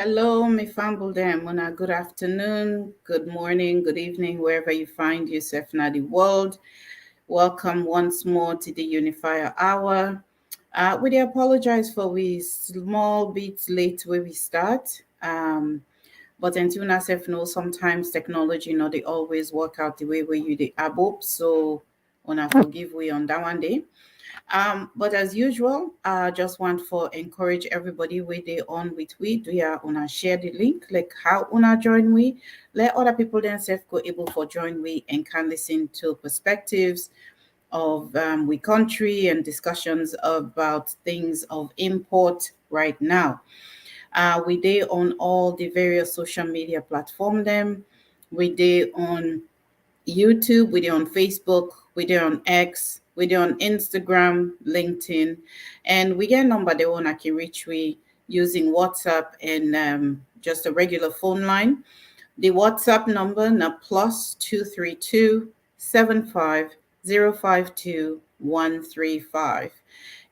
Hello, me famble them. Mona, good afternoon, good morning, good evening, wherever you find yourself in the world. Welcome once more to the Unifier Hour. We do apologize for we small bit late where we start. But until myself know sometimes technology not they always work out the way where you the above. So wanna forgive we on that one day. But as usual, I just want for encourage everybody where they on with we. Do ya wanna share the link, like how wanna join we? Let other people themselves go able for join we and can listen to perspectives of we country and discussions about things of import right now. We day on all the various social media platform them. We day on YouTube, we're on Facebook, we're on X, we're on Instagram, LinkedIn, and we get a number the one I can reach we using WhatsApp and just a regular phone line. The WhatsApp number now +232 75 052 135.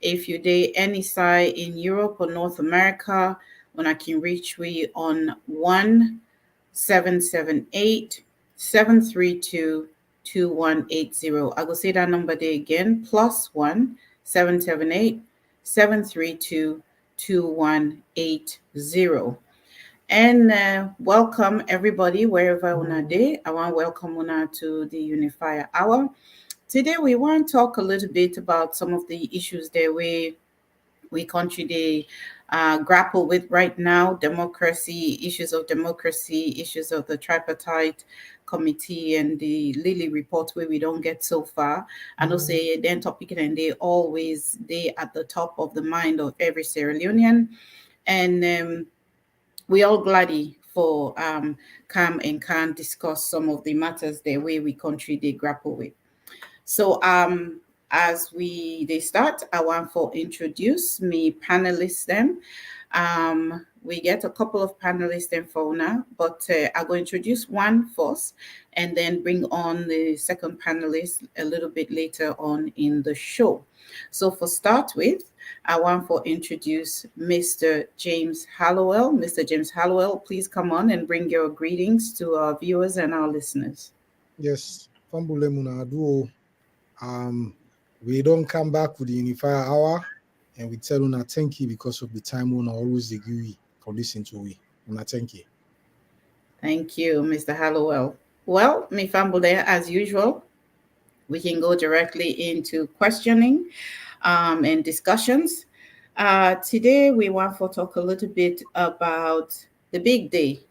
If you day any side in Europe or North America, when I can reach we on 1778 732 2180. I will say that number there again, +1 778 732 2180. And welcome everybody wherever una day. I want to welcome una to the Unifier Hour. Today we want to talk a little bit about some of the issues that we country they grapple with right now: democracy, issues of the tripartite committee, and the Lily report where we don't get so far. I know say then topic and they at the top of the mind of every Sierra Leonean, and we all gladdy for come and can discuss some of the matters the way we country they grapple with. So as they start, I want for introduce me panelists them. We get a couple of panelists in for now, but I'll go introduce one first and then bring on the second panelist a little bit later on in the show. So for start with, I want for introduce Mr. James Hallowell. Mr. James Hallowell, please come on and bring your greetings to our viewers and our listeners. Yes, Fambule Munadu. We don't come back with the Unifier Hour, and we tell Una thank you because of the time Una always agree for listening to we. Una thank you. Thank you, Mr. Hallowell. Well, me famble there as usual. We can go directly into questioning and discussions. Today, we want to talk a little bit about the big day.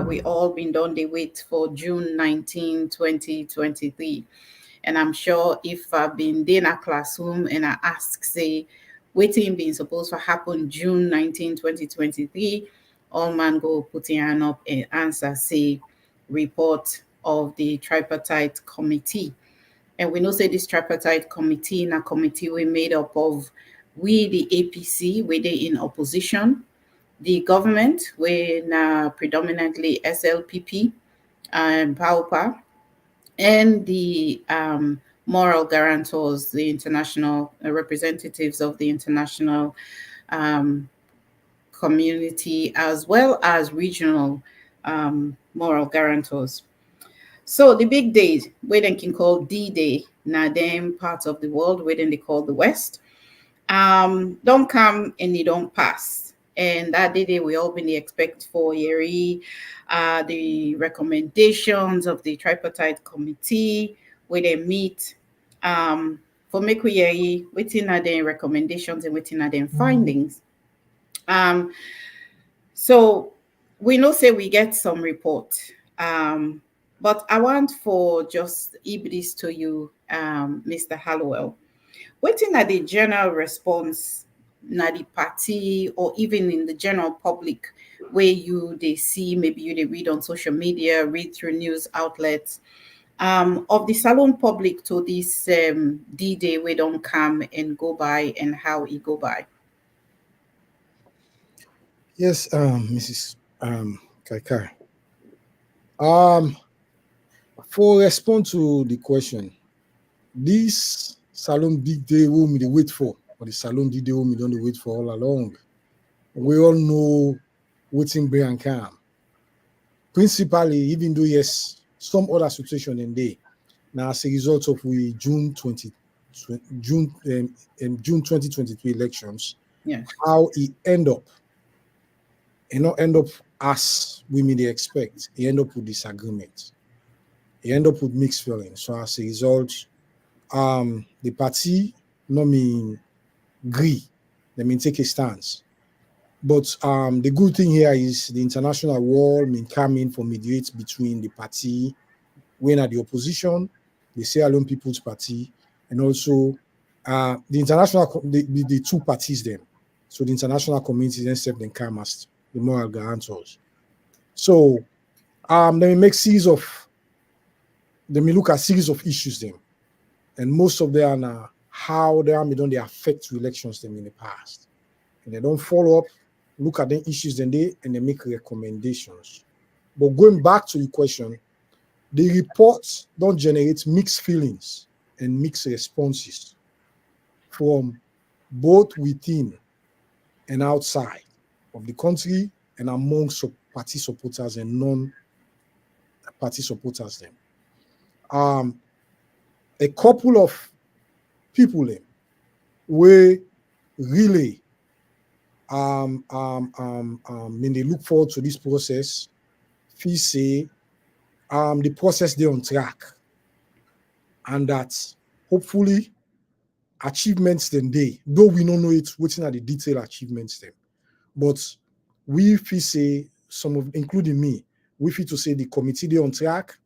We all been done the wait for June 19, 2023. And I'm sure if I've been in a classroom and I ask, say, waiting being supposed to happen June 19, 2023, all man go putting hand up and answer, say, report of the tripartite committee. And we know say this tripartite committee in a committee we made up of we the APC, we they in opposition, the government, we now predominantly SLPP and PAUPA, and the moral guarantors, the international representatives of the international um, community, as well as regional moral guarantors. So the big days, where they can call D-Day, now them parts of the world, where they call the West, don't come and they don't pass. And that day we all been expect for Yeri, the recommendations of the tripartite committee where they meet for make we Yeri, waiting at their recommendations and waiting at their findings. Um, so we know say we get some report. But I want for just Ibris to you, Mr. Hallowell. Waiting at the general response, na the party or even in the general public, where you they see, maybe you they read on social media, read through news outlets, of the salon public to this D-Day we don't come and go by and how it go by. Yes, Mrs. Kaikai. Um, for respond to the question, this Salon Big Day we me dey wait for, or the Salon Big Day we me don't dey wait for all along. We all know waiting bring and calm. Principally, even though yes, some other situation in there. Now, as a result of we June 2022 elections, Yes. how it end up, not end up as we may expect. It end up with disagreement. It end up with mixed feelings. So as a result, the party no mean agree. They mean take a stance. But the good thing here is the international wall mean come in for mediate between the party when at the opposition, the Sierra Leone People's Party, and also the international the two parties them. So the international community then serve them come as the moral guarantors. So then we make series of then we look at series of issues them, and most of them are how they are done they affect elections them in the past, and they don't follow up, look at the issues then they make recommendations. But going back to the question, the reports don't generate mixed feelings and mixed responses from both within and outside of the country and amongst party supporters and non-party supporters. Then, a couple of people then where really when they look forward to this process, feel say the process they on track, and that hopefully achievements then they, though we don't know it, waiting at the detailed achievements then. But we feel say some of, including me, we feel to say the committee they on track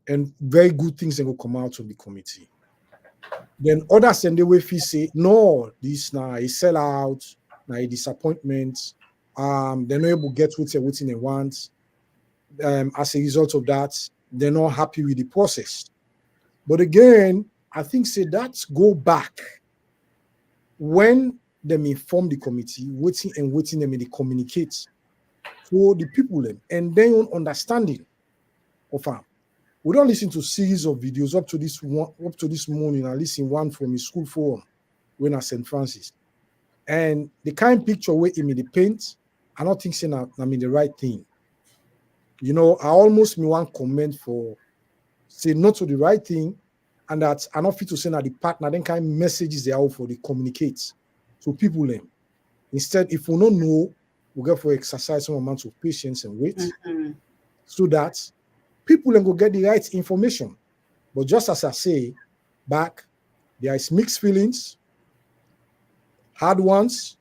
and very good things that will come out of the committee. Then others and they will feel say, no, this now a sellout, now a disappointment. They're not able to get what they want. As a result of that, they're not happy with the process. But again, I think say that go back when them inform the committee, waiting them in the communicate to the people them, and then on understanding of them. We don't listen to series of videos up to this morning. I listen one from a school forum when at St. Francis. And the kind of picture where he made the paint, I don't think saying I mean the right thing. You know, I almost me one comment for say not to the right thing, and that I not fit to say that the partner then kind of messages they are for the communicate to people them. Instead, if we don't know, we go for exercise some amount of patience and wait, so that people then go get the right information. But just as I say back, there is mixed feelings, hard ones.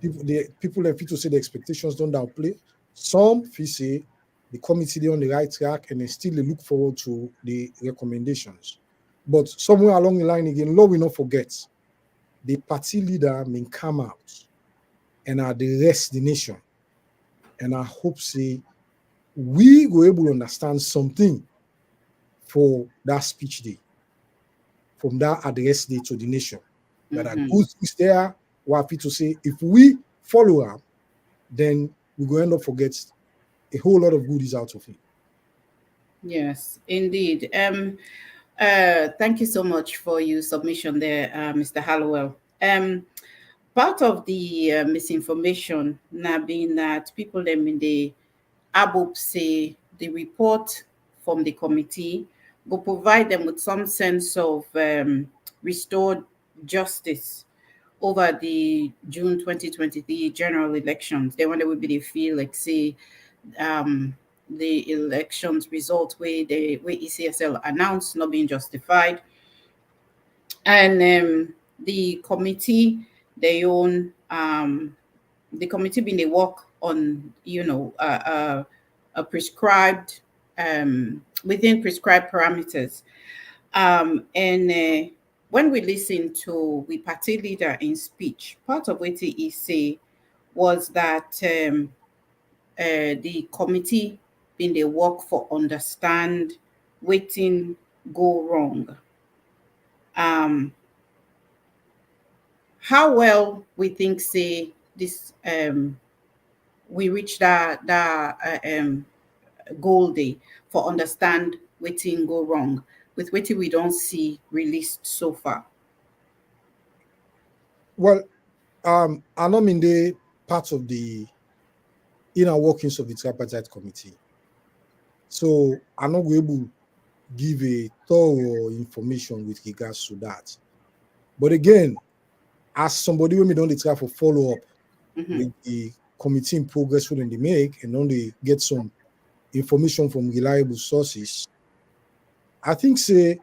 People then feel to say the expectations don't downplay. Some feel say the committee they on the right track and they still they look forward to the recommendations. But somewhere along the line again, Lord will not forget, the party leader may come out and address the nation. And I hope say we were able to understand something for that speech day, from that address day to the nation. That are good things there. We're happy to say if we follow up, then we're going to forget a whole lot of goodies out of it. Yes, indeed. Thank you so much for your submission there, Mr. Hallowell. Part of the misinformation now being that people them in the ABOP say the report from the committee will provide them with some sense of restored justice over the June 2023 general elections. They wonder would be they feel like say um the elections result where ECSL announced not being justified, and the committee they own the committee being they work on a prescribed within prescribed parameters, and when we listen to the party leader in speech, part of what he say was that the committee been they work for understand waiting go wrong. Um, how well we think say this we reach that goal day for understand waiting go wrong with waiting we don't see released so far. Well, I know in the part of the inner workings of the tripartite committee. So I'm not able to give a thorough information with regards to that. But again, as somebody when we don't try for follow up Mm-hmm. with the committee in progress when they make and then they get some information from reliable sources, I think say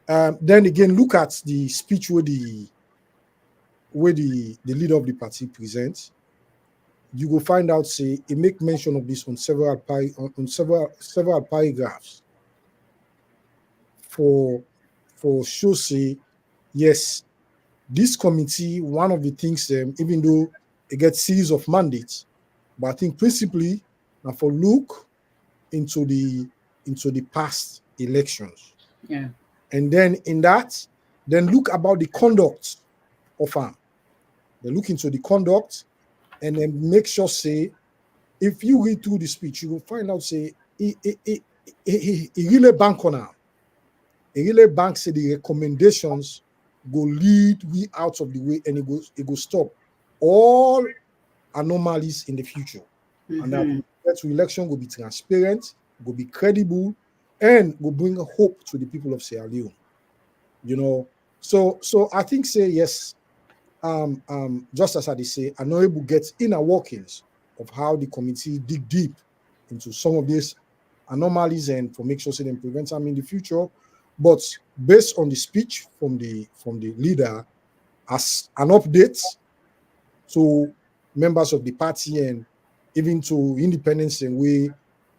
then again look at the speech where the leader of the party presents. You will find out say he make mention of this on several paragraphs for show say yes, this committee, one of the things, even though it gets series of mandates, but I think principally now for look into the past elections, Yeah. and then in that, then look about the conduct of them. They look into the conduct, and then make sure say if you read through the speech, you will find out say he really bank on them. He really bank say the recommendations go lead we out of the way, and it go stop all anomalies in the future. And that Mm-hmm. election will be transparent, will be credible, and will bring hope to the people of Sierra Leone. You know, so I think say yes, just as I did say, I know able get inner workings of how the committee dig deep into some of these anomalies and for make sure they prevent them in the future. But based on the speech from the leader as an update to members of the party and even to independents and way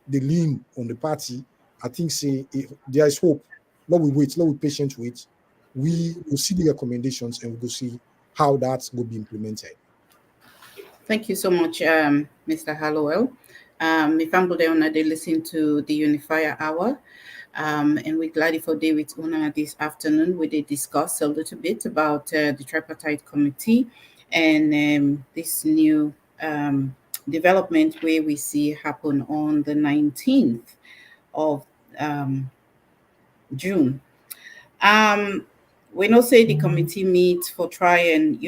they lean on the party, I think say if there is hope. Let we wait, let we patient wait. We will see the recommendations and we will see how that will be implemented. Thank you so much, Mr. Hallowell. If I'm good, they listen to the Unifier Hour. And we're glad for day with Una this afternoon. We did discuss a little bit about the tripartite committee and this new development where we see happen on the 19th of um, June. Um, we know say the committee meet for try and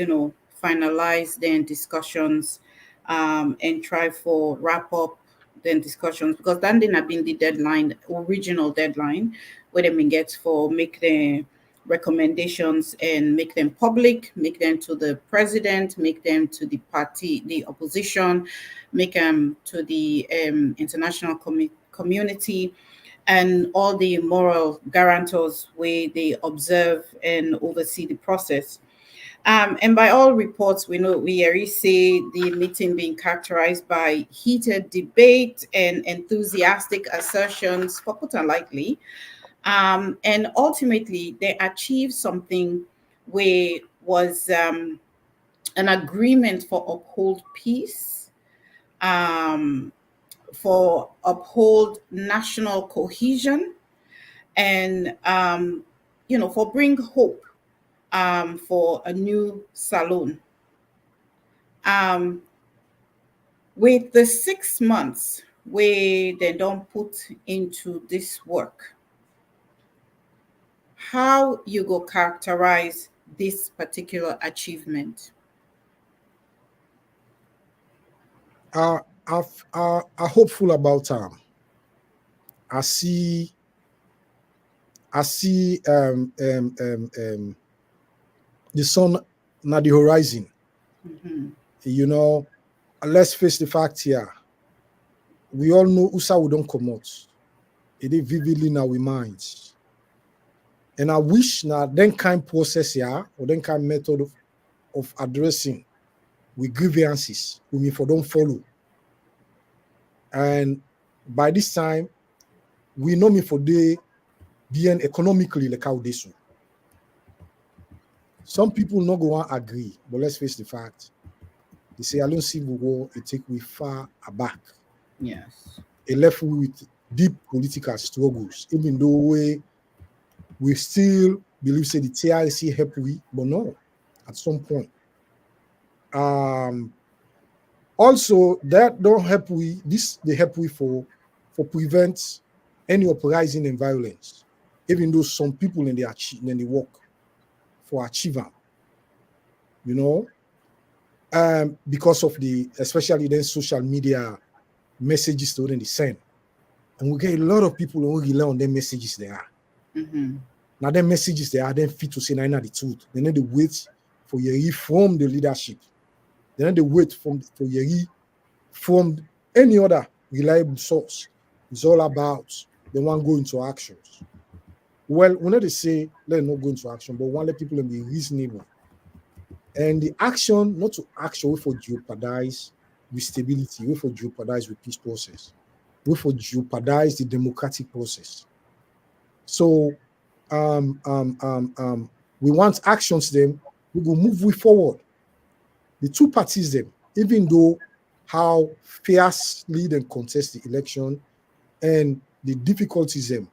finalize then discussions and try for wrap up then discussions because that then have been the deadline, original deadline where they been get for make the recommendations and make them public, make them to the president, make them to the party, the opposition, make them to the international community and all the moral guarantors where they observe and oversee the process. And by all reports, we already say the meeting being characterized by heated debate and enthusiastic assertions, for put unlikely. And ultimately, they achieved something where was an agreement for uphold peace, um, for uphold national cohesion, and for bring hope for a new salon. Um, with the 6 months where they don't put into this work, how you go characterize this particular achievement? I hopeful about I see I see the sun na the horizon. Mhm. You know, let's face the fact here. We all know USA we don't come out. It is vividly in our minds. And I wish now then kind process here or then kind method of addressing with grievances we mean for don't follow. And by this time, we know me for the being economically like how they so. Some people not go and agree, but let's face the fact. They say I don't see war, it take we far aback. Yes. It left we with deep political struggles, even though we still believe say the TRC help we, but no, at some point. Um Also that don't help we, this they help we for prevent any uprising and violence, even though some people in they work for achieve them, you know. because of the, especially then social media messages to them they send. And we get a lot of people who rely on their messages there. Mm-hmm. Now, them messages they are then fit to say now the truth. They need to wait for you from the leadership. They need to wait for you from any other reliable source. It's all about they want to go into actions. Well, we not to say let not go into action, but we want let people be reasonable. And the action, not to action, wait for jeopardize with stability, wait for jeopardize with peace process, wait for jeopardize the democratic process. So we want actions them, we will move we forward. The two parties them, even though how fiercely they contest the election and the difficulties them,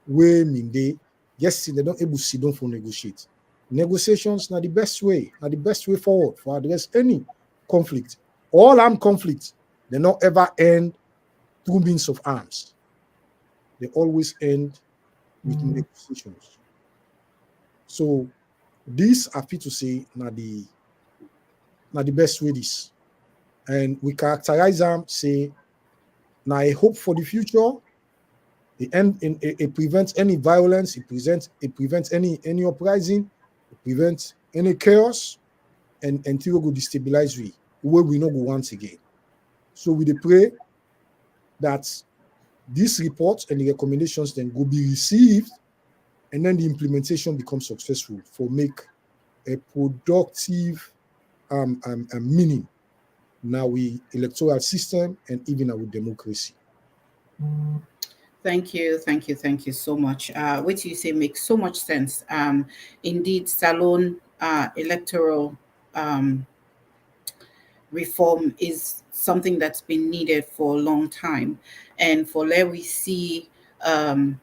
where mean they don't able to sit down for negotiate. Negotiations are the best way, are the best way forward for address any conflict. All armed conflict, they not ever end through means of arms. They always end with negotiations. So this I feel to say now the best way this. And we characterize them, say, now a hope for the future. It prevents any violence, it prevents any uprising, it prevents any chaos, and until we go destabilize we where we know go once again. So we pray that this report and the recommendations then go be received and then the implementation becomes successful for make a productive meaning now we electoral system and even our democracy. Thank you, thank you, thank you so much. What you say makes so much sense. Indeed, Salon electoral um, reform is something that's been needed for a long time, and for there we see um,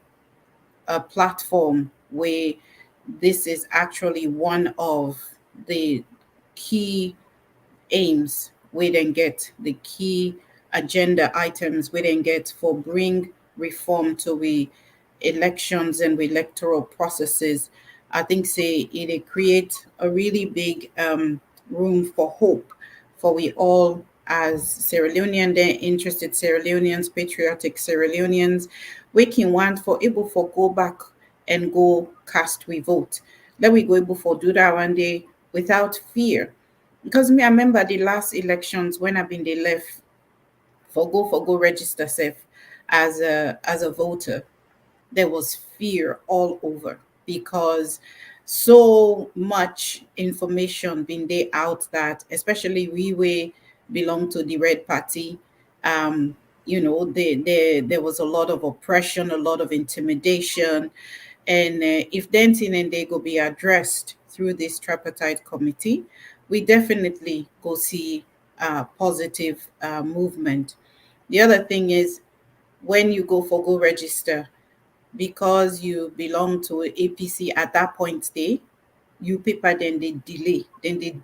a platform where this is actually one of the key aims we then get, the key agenda items we then get for bring reform to we elections and we electoral processes. I think say it create a really big room for hope for we all as Sierra Leonean, then interested Sierra Leoneans, patriotic Sierra Leoneans, we can want for able for go back and go cast we vote. Let we go able for do that one day without fear, because me, I remember the last elections when I've been the left for go register self as a voter. There was fear all over because so much information been there out that especially we belong to the red party. um there was a lot of oppression, a lot of intimidation, and if Denton and they go be addressed through this tripartite committee, we definitely go see positive movement. The other thing is when you go register, because you belong to APC at that point day, you paper then they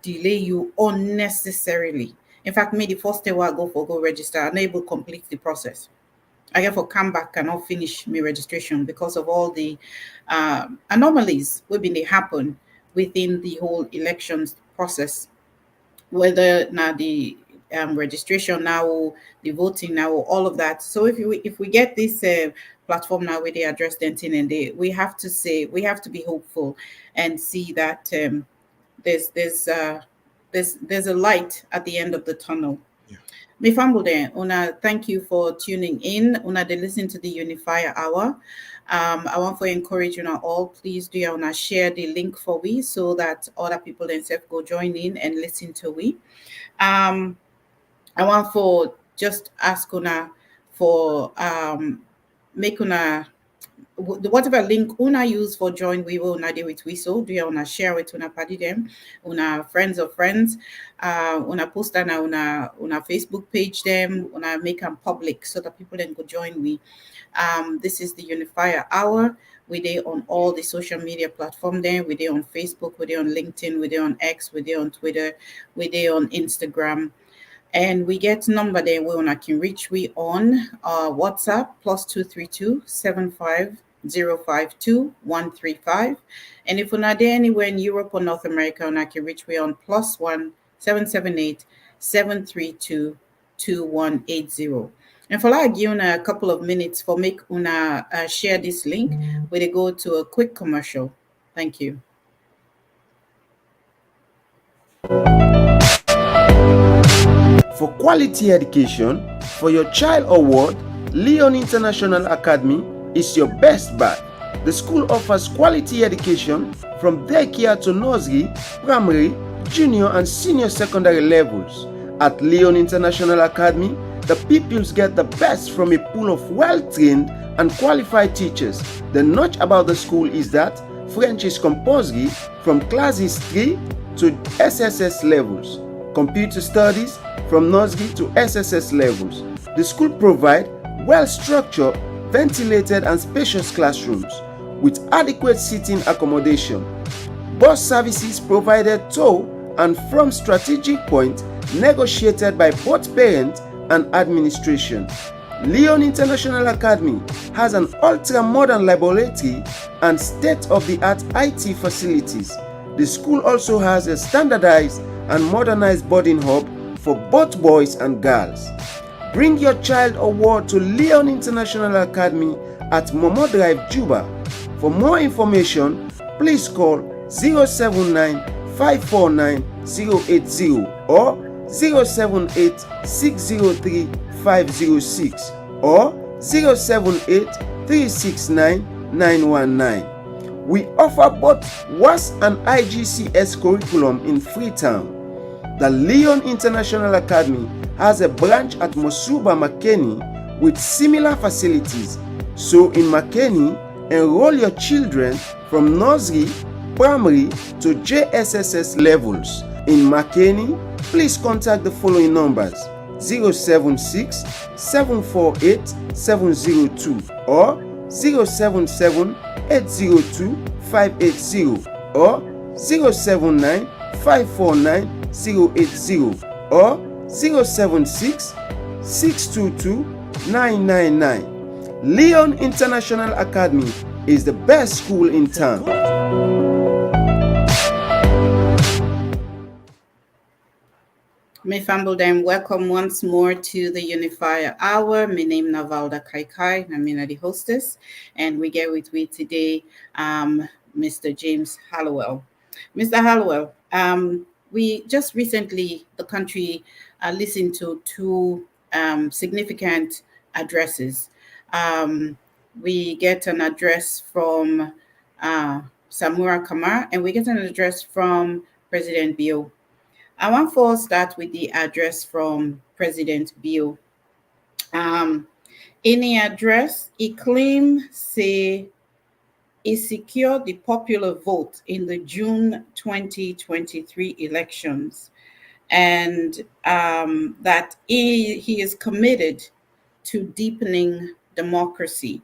delay you unnecessarily. In fact, me the first day where I go register, I'm not able to complete the process. I get for come back cannot finish my registration because of all the anomalies which been they happen within the whole elections process, whether now the registration now or the voting now or all of that. So if we get this platform now where they address Denton and they we have to say we have to be hopeful and see that there's there's uh, there's a light at the end of the tunnel. Yeah. Me famble there. Una, thank you for tuning in. Una, they listen to the Unifier Hour. I want to encourage you now all, please do you wanna share the link for we so that other people themselves go join in and listen to we. Um, I want for just ask una for make una whatever link una use for join we will una do with we, so do you wanna share with una party them, una friends of friends, una post na una Facebook page them, una make them public so that people then go join we. This is the Unifier Hour. We there on all the social media platform there. We there on Facebook, we there on LinkedIn, we there on X, we there on Twitter, we there on Instagram. And we get number there where I can reach we on WhatsApp +232 75 052 135. And if we're not there anywhere in Europe or North America, and I can reach we on 778-732-2180. And for like you a couple of minutes for make una share this link, we go to a quick commercial. Thank you. For quality education for your child or ward, Leon International Academy is your best bet. The school offers quality education from daycare to nursery, primary, junior and senior secondary levels. At Leon International Academy, the pupils get the best from a pool of well-trained and qualified teachers. The notch about the school is that French is compulsory from classes 3 to SSS levels. Computer studies from nursery to SSS levels. The school provides well-structured, ventilated and spacious classrooms with adequate seating accommodation. Bus services provided to and from strategic points negotiated by both parents and administration. Leon International Academy has an ultra-modern laboratory and state-of-the-art IT facilities. The school also has a standardized and modernized boarding hub for both boys and girls. Bring your child or ward to Leon International Academy at Momo Drive, Juba. For more information, please call 079-549-080 or 078-603-506 or 078-369-919. We offer both WAS and IGCS curriculum in Freetown. The Leon International Academy has a branch at Mosuba, Makeni with similar facilities. So in Makeni, enroll your children from nursery, primary to JSSS levels. In Makeni, please contact the following numbers: 076-748-702 or 077-802-580 or 079-549-080 or 076-622-999. Leon International Academy is the best school in town. May Fambledam, welcome once more to the Unifier Hour. My name is Navalda Kaikai. I'm the hostess, and we get with me today Mr. James Hallowell. Mr. Hallowell, we just recently, the country listened to two significant addresses. We get an address from Samura Kamara, and we get an address from President Bio. I want to start with the address from President Bio. In the address, he claimed he secured the popular vote in the June 2023 elections, and that he is committed to deepening democracy.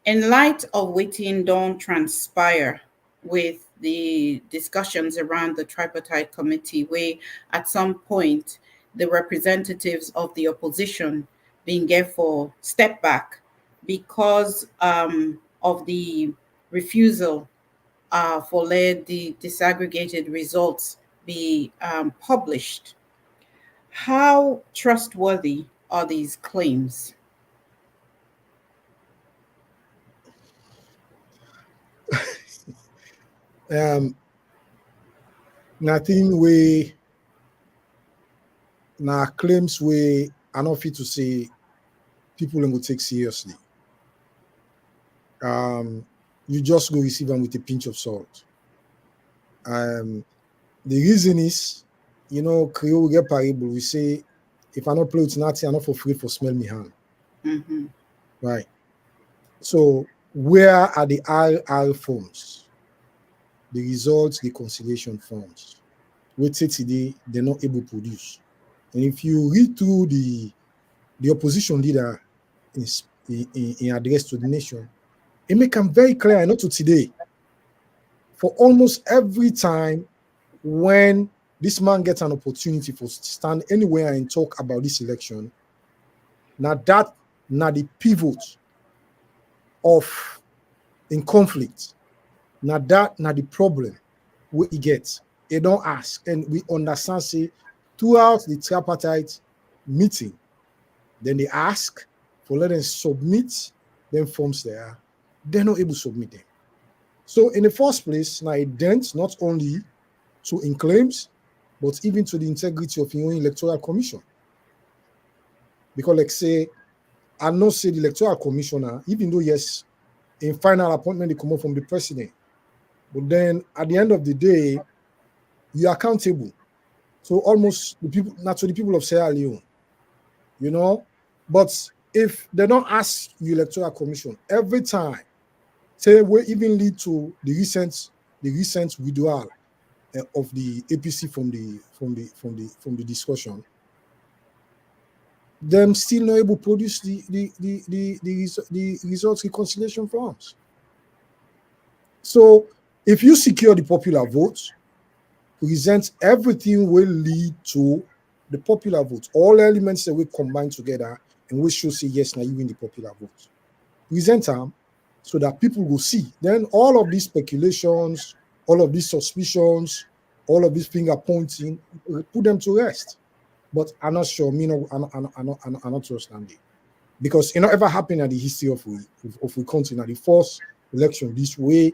In light of waiting don't transpire with the discussions around the tripartite committee, where at some point the representatives of the opposition being therefore step back because of the refusal for let the disaggregated results be published. How trustworthy are these claims? Nothing we now claims we are not fit to say people will take seriously. You just go receive them with a pinch of salt. The reason is, Creole get parable. We say, if I not play with nothing, I'm not for free for smell me hand. Mm-hmm. Right. So where are the RR forms? The results, the conciliation forms. Wait till today, they're not able to produce. And if you read through the opposition leader in address to the nation, it makes them very clear, and not to today. For almost every time when this man gets an opportunity for stand anywhere and talk about this election, now the pivot of in conflict, now the problem where he gets they don't ask. And we understand, say, throughout the tripartite meeting, then they ask for let them submit them forms there. They're not able to submit them. So in the first place, now it dents not only to in claims, but even to the integrity of your own electoral commission. Because like say, I know say the electoral commissioner, even though yes, in final appointment they come out from the president, but then at the end of the day, you're accountable. So almost the people, not to the people of Sierra Leone, you know. But if they don't ask you electoral commission every time, say we even lead to the recent withdrawal of the APC from the discussion, them still not able to produce the results reconciliation forms. So if you secure the popular vote, present everything will lead to the popular vote. All elements that we combine together and we should say yes, now you win the popular vote. Present them so that people will see. Then all of these speculations, all of these suspicions, all of these finger pointing, put them to rest. But I'm not sure, I'm not understanding. Because it not ever happened in the history of we country. Now the first election this way,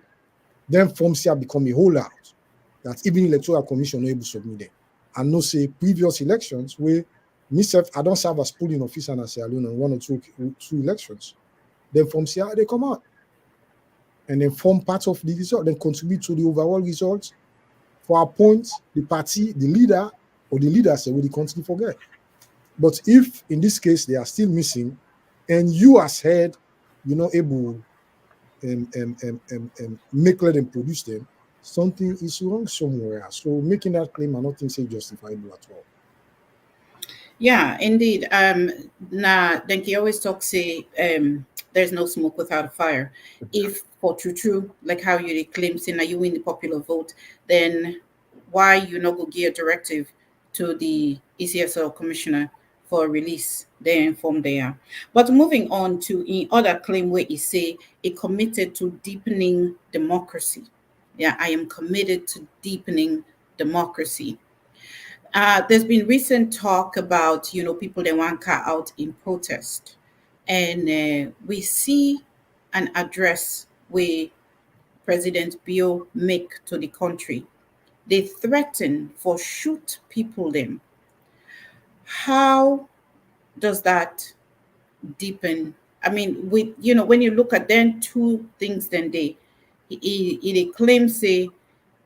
then forms here become a holdout that even electoral commission not able to submit them. And no say previous elections where myself, I don't serve as polling officer in Sierra Leone on one or two elections. Then from Sierra they come out and then form part of the result, then contribute to the overall results for appoint the party, the leader, or the leaders that will the country forget. But if in this case they are still missing, and you as head, you're not able make let them produce them, something is wrong somewhere. So making that claim, I don't think say justifiable at all. Yeah, indeed. Nah, Denki always talk say there's no smoke without a fire. If for true, like how you claim say now you win the popular vote, then why you not go give a directive to the ECSL commissioner for release? They informed they are. But moving on to in other claim where he say it committed to deepening democracy. Yeah, I am committed to deepening democracy. There's been recent talk about people that want car out in protest, and we see an address where President Bio make to the country. They threaten for shoot people them. How does that deepen? I mean, with when you look at then two things, then they claim say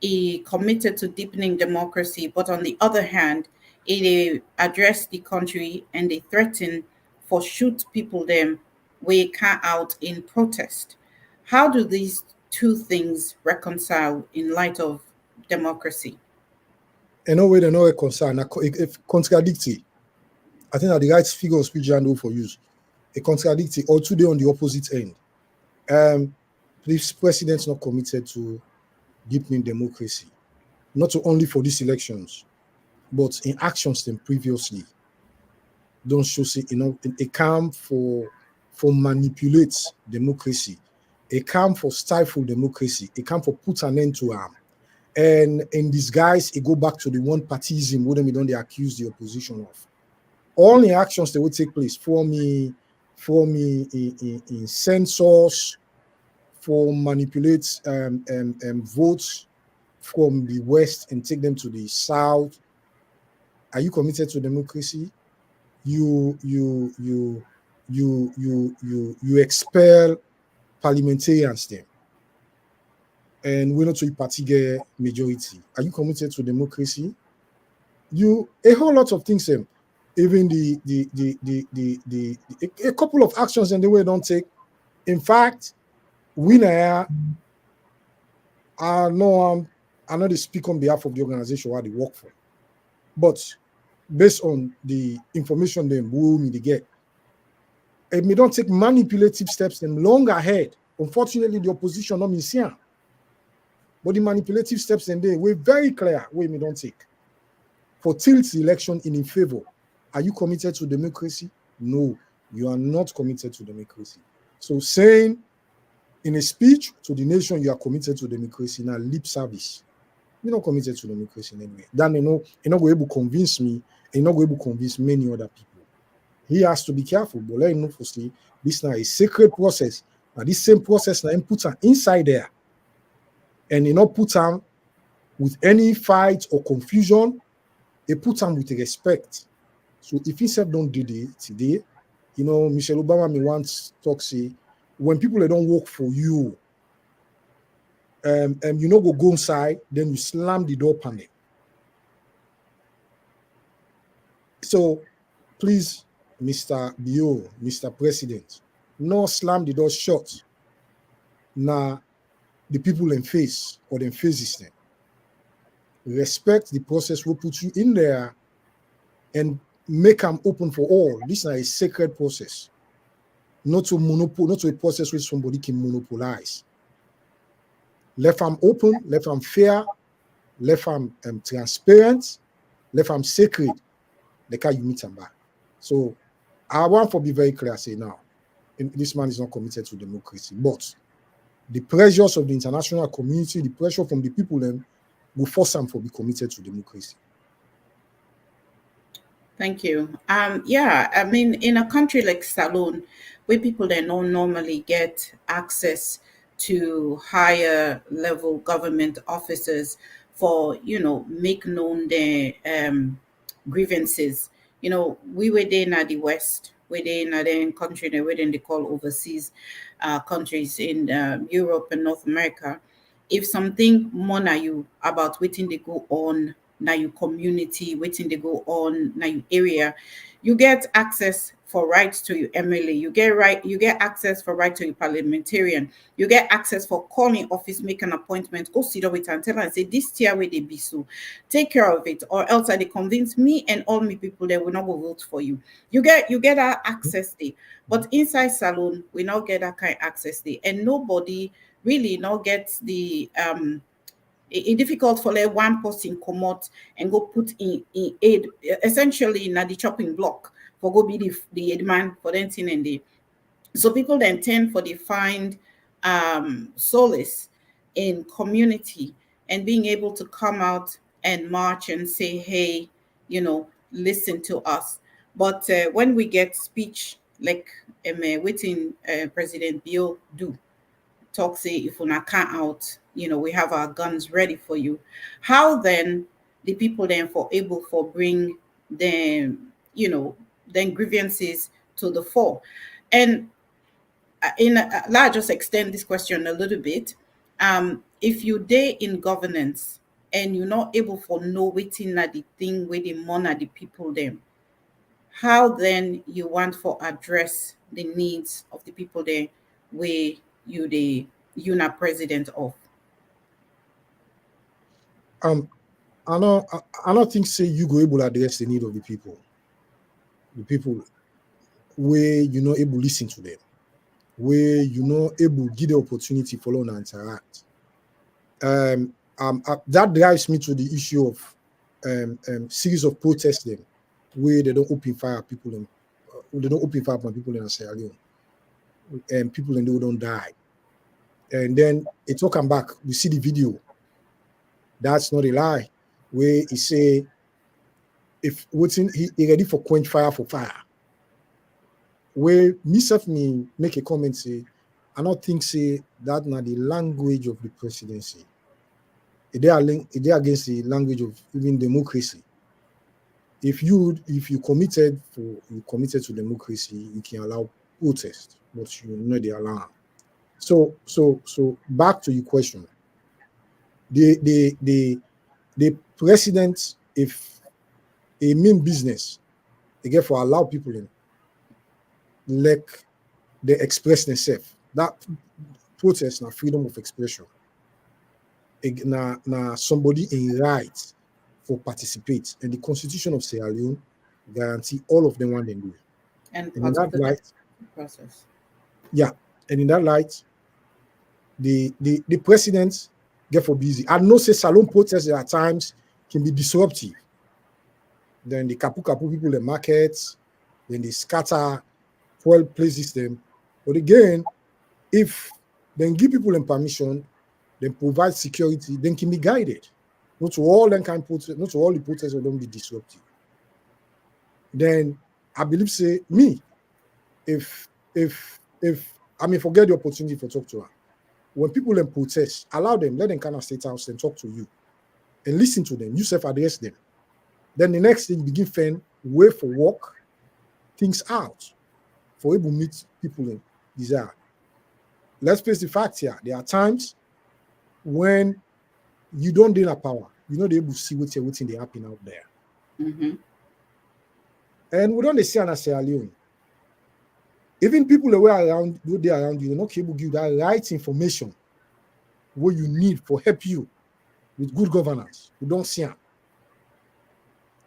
he committed to deepening democracy, but on the other hand, he addressed the country and they threaten for shoot people them we can't out in protest. How do these two things reconcile in light of democracy? In no way, they're not a concern. If contradictory, I think that the right figure of speech and for use. A contradictory or today on the opposite end. This president's not committed to deepening democracy, not only for these elections, but in actions them previously. Don't show say a camp for manipulate democracy, a camp for stifle democracy, a camp for put an end to harm. And in disguise, it go back to the one partyism where we don't they accuse the opposition of. All the actions that will take place for me in census, for manipulate votes from the west and take them to the south. Are you committed to democracy? You expel parliamentarians then, and we're not to a party majority. Are you committed to democracy? A whole lot of things them. Even a couple of actions and the way don't take. In fact, we now I know they speak on behalf of the organization where they work for, but based on the information them we they get, it may don't take manipulative steps them long ahead. Unfortunately, the opposition not missing, but the manipulative steps and they were very clear where we don't take for tilt the election in favor. Are you committed to democracy? No, you are not committed to democracy. So saying in a speech to the nation you are committed to democracy now lip service. you're not committed to democracy in any way. Then you're not going to convince me, and you're not going to convince many other people. He has to be careful, but let him know for see this now a sacred process. Now this same process now him put her inside there, and you not put her with any fight or confusion. He put her with respect. So if he said don't do it today, Michelle Obama may once talk say when people they don't work for you, you know go inside, then you slam the door panel. So please, Mr. Bio, Mr. President, no slam the door shut. Now the people in face or them faces them. Respect the process will put you in there and make them open for all. This is a sacred process. Not to a process where somebody can monopolize. Left them open, left them fair, left them transparent, left them sacred. They can't you meet them back. So I want to be very clear, say now, this man is not committed to democracy, but the pressures of the international community, the pressure from the people, then will force them to be committed to democracy. Thank you. Yeah, I mean, in a country like Salone, where people they don't normally get access to higher level government officers for, make known their grievances. We were there in the West, we're there in a country that we they call overseas countries in Europe and North America. If something more na you about waiting they go on now your community, waiting they go on now your area, you get access for rights to your MLA, you get access for right to your parliamentarian, you get access for calling office, make an appointment, go sit down with and tell and say this tier where they be so, take care of it, or else they convince me and all me people that will not go vote for you. You get that access there. But inside Salone, we not get that kind of access there, and nobody really not gets the it difficult for like one person come out and go put in aid essentially in the chopping block for go be the aid man for them thing and the so people then tend for the find solace in community and being able to come out and march and say hey listen to us. But when we get speech like waiting President Bill do talk say if we not count out, we have our guns ready for you. How then the people then for able for bring them, then grievances to the fore? And let I just extend this question a little bit. If you day in governance and you're not able for know waiting at the thing where they monitor the people them, how then you want for address the needs of the people there where you not president of? I don't think say you go able to address the need of the people where you're not able to listen to them, where you're not able to give the opportunity for them to interact. That drives me to the issue of series of protests them where they don't open fire people and they don't open fire on people in Sierra Leone and people and they don't die. And then it will come back. We see the video. That's not a lie. Where he say if waiting he ready for quench fire for fire. Where me make a comment say, I don't think say that not the language of the presidency. They are against the language of even democracy. If you committed to democracy, you can allow protest, but you know they allow. So back to your question. The president, if a mean business, they get for allow people in, like they express themselves. That protest now freedom of expression. Now somebody in right for participate, and the Constitution of Sierra Leone guarantee all of them want to do. And in part that of the light, process. yeah, and in that light, the president get for busy. I know say salon protests at times can be disruptive. Then the kapu people the markets, then they scatter, fuel places them. But again, if then give people in permission, then provide security, then can be guided. not to all them kind protest, not to all the protests will don't be disruptive. Then I believe say me, if I mean forget the opportunity for talk to her. When people then protest, allow them, let them kind of state house and talk to you and listen to them, you self-address them. Then the next thing you begin find way for work, things out for able to meet people in desire. Let's face the fact here. There are times when you don't deal a power, you're not able to see what's they happen out there. Mm-hmm. And we don't see in Sierra Leone. Even people that were around, they around you, they're not able to give you that right information what you need for help you with good governance. We don't see them.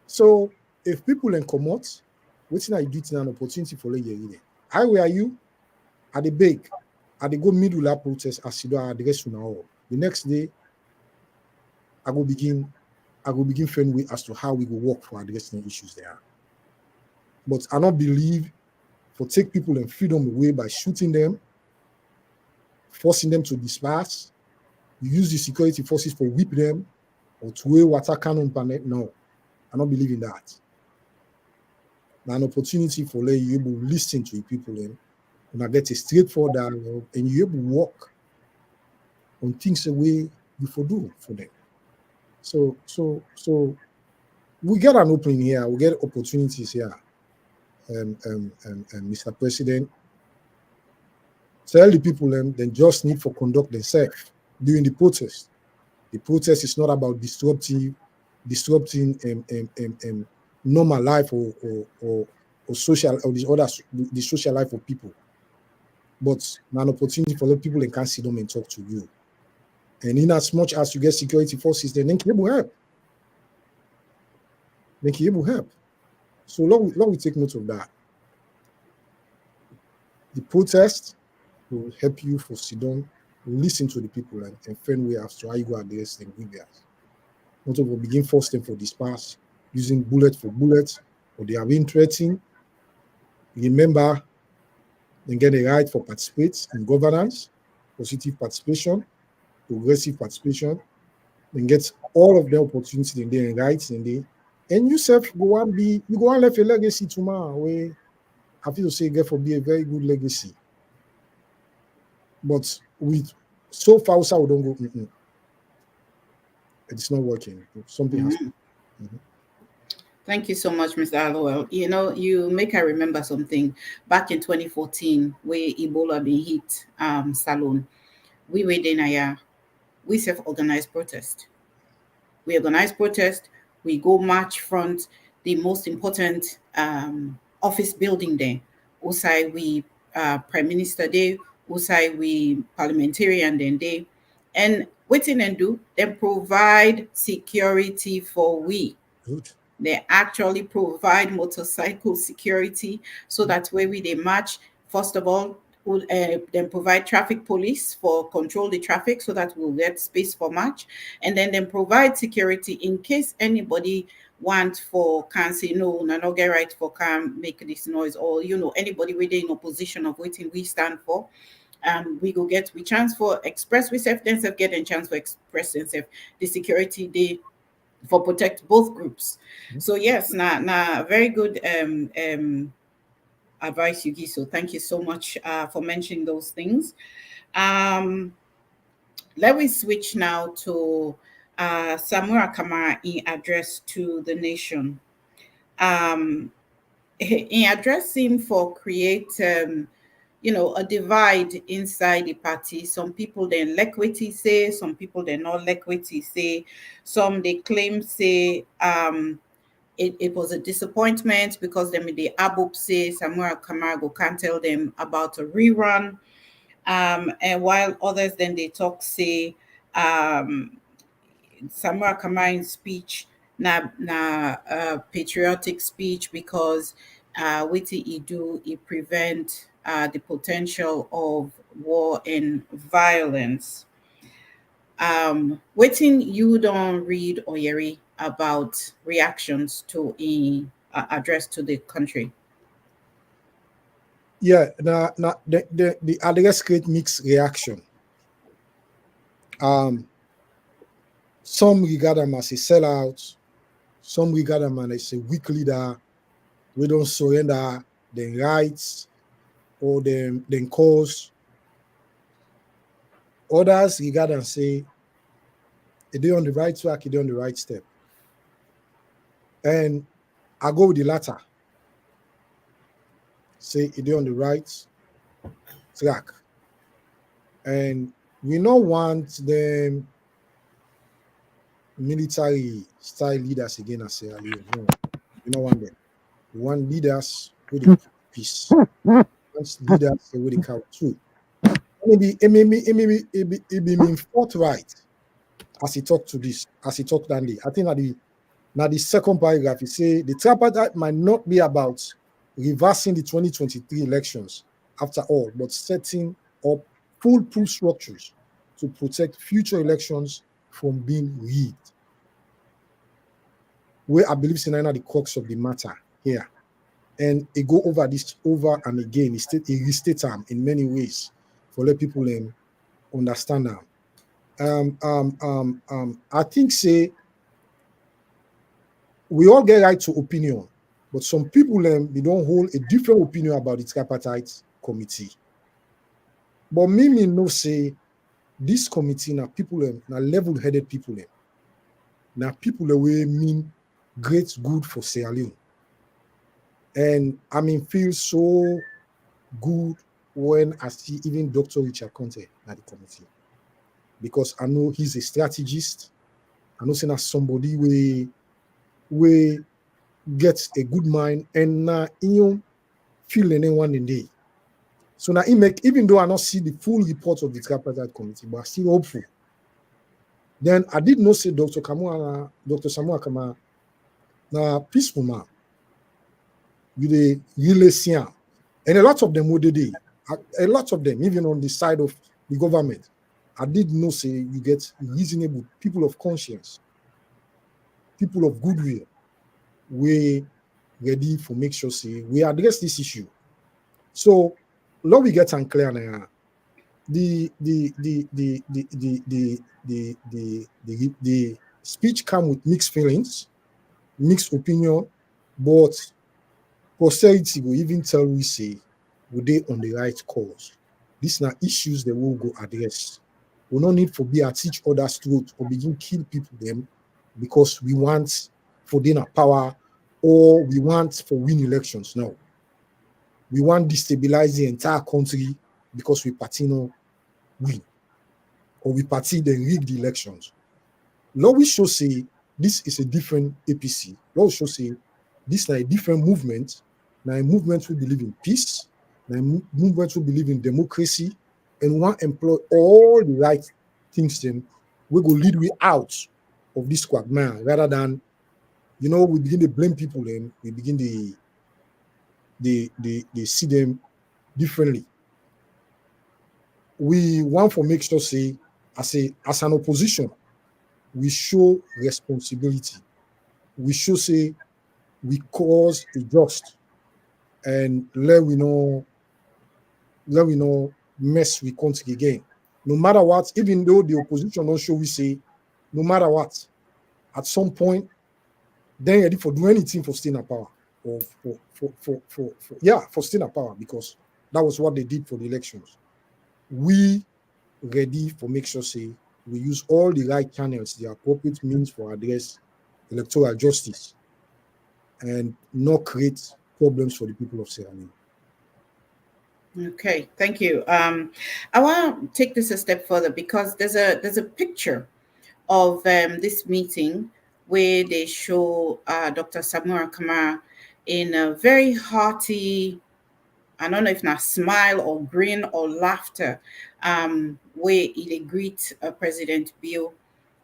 So if people then come out, what's now you do an opportunity for you? I where you at the bake, at the go middle that protest as you do address now. The next day, I go begin finding way as to how we go work for addressing issues there. But I don't believe for take people and freedom away by shooting them, forcing them to disperse. You use the security forces for whip them or to wear water cannon planet. No, I don't believe in that. Now an opportunity for let you able to listen to the people and I get a straightforward dialogue and you able to work on things the way you for do for them. So we get an opening here, we get opportunities here. Mr. President, tell the people then just need for conduct themselves during the protest. The protest is not about disrupting normal life or social or the social life of people, but an opportunity for the people and can sit down and talk to you. And in as much as you get security forces, then they can able help. They can able help. So long we take note of that. The protest will help you for sit down, listen to the people and find way as to how you go address them with that. Not will begin force them for disperse, using bullet for bullets, or they are being threatened. Remember, they get a right for participate in governance, positive participation, progressive participation, then get all of the opportunities in their rights in there. And yourself go and left a legacy tomorrow where I feel to say get for be a very good legacy. But with so far we don't go, it's not working. Something has to. Mm-hmm. Thank you so much, Mr. Hallowell. You know, you make I remember something back in 2014 where Ebola been hit Salon. We were there, we self-organized protest. We organize protest, we go march front the most important office building there. Usai we Prime Minister Day, Usai we parliamentarian then day. And waiting and do, then provide security for we. Good. They actually provide motorcycle security so that way we they match. First of all, then provide traffic police for control the traffic so that we'll get space for match, and then provide security in case anybody want for can say no, not get right for can make this noise, or anybody within opposition of waiting we stand for. We go get we chance for express we self then self get a chance for express themselves the security they for protect both groups. So yes, now very good advice you give. So thank you so much for mentioning those things. Let me switch now to Samura Kamara in address to the nation. In addressing for create a divide inside the party. Some people then like what he say, some people they not like what he say. Some they claim say it was a disappointment because them the Abub say Samuel Camargo can't tell them about a rerun. And while others then they talk say Samuel Kamara's speech na patriotic speech because what he do it prevent the potential of war and violence. Waiting you don't read or Yeri about reactions to a address to the country. Yeah, the address create mixed reaction. Some regard him as a sellout. Some regard him as a weak leader. We don't surrender the rights or the cause. Others regard and say, are they on the right track? Are they on the right step? And I go with the latter. Say, are they on the right track? And we don't want them military style leaders again as Sierra Leone. No, we don't want them. We want leaders with the peace. We want leaders with the carry through. Maybe it be forthright as he talked to this, as he talked that day. I think that the second paragraph, he say the tripartite might not be about reversing the 2023 elections after all, but setting up foolproof structures to protect future elections from being rigged. Where I believe is the crux of the matter here. And it go over this over and again. It restate them in many ways for let people understand them. I think say we all get right to opinion, but some people they don't hold a different opinion about the tripartite committee. But me no say this committee now people now level-headed people now people we mean great good for Sierra Leone. And I mean feel so good when I see even Dr. Richard Conte at the committee. Because I know he's a strategist. I know saying as somebody we gets a good mind and now you feel anyone in day. So now he make, even though I not see the full report of the tripartite committee, but I still hopeful. Then I did not say Dr. Samuel Kama na peaceful man. You the really see him. And a lot of them would do. A lot of them, even on the side of the government, I did not say you get reasonable people of conscience, people of goodwill, we ready for make sure say we address this issue. So let we get unclear now. The speech come with mixed feelings, mixed opinion, but posterity will even tell we say we they on the right course. These are issues that we'll go address. We no need for be at each other's throat or begin kill people them because we want for dinner power or we want for win elections. No. We want destabilize the entire country because we party no win. Or we party then rig the elections. Lord, we should say this is a different APC. Lord, we should say this is a different movement. Now a movement who believe in peace, now a movement who believe in democracy, and want to employ all the right things then we go lead we out of this quagmire rather than we begin to blame people and we begin to they see them differently. We want to make sure say as an opposition, we show responsibility. We should say we cause a just and let we know mess with country again. No matter what, even though the opposition don't show we say, no matter what, at some point, then ready for do anything for staying at power. Or for staying at power, because that was what they did for the elections. We ready for make sure say we use all the right channels, the appropriate means for address electoral justice and not create problems for the people of Sierra Leone. Okay, thank you. I want to take this a step further because there's a picture of this meeting where they show Dr. Samura Kamara in a very hearty, I don't know if not smile or grin or laughter, where he greet President Bill.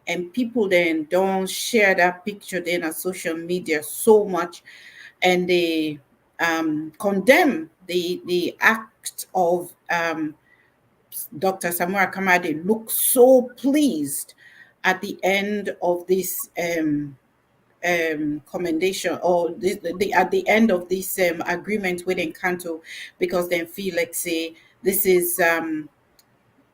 And people then don't share that picture then on social media so much, and they condemn the act of Dr. Samura Kamara. They look so pleased at the end of this commendation or at the end of this agreement with Encanto, because they feel like say this is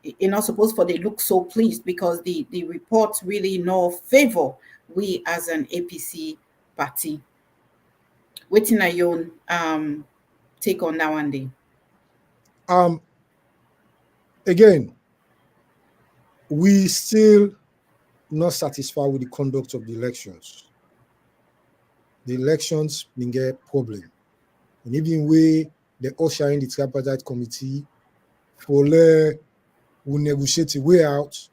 you're not supposed for they look so pleased because the reports really no favor we as an APC party. Waiting a your take on that one day. Um, again, we still not satisfied with the conduct of the elections. The elections been get problem. And even we the usher in the tripartite committee for we negotiate a way out,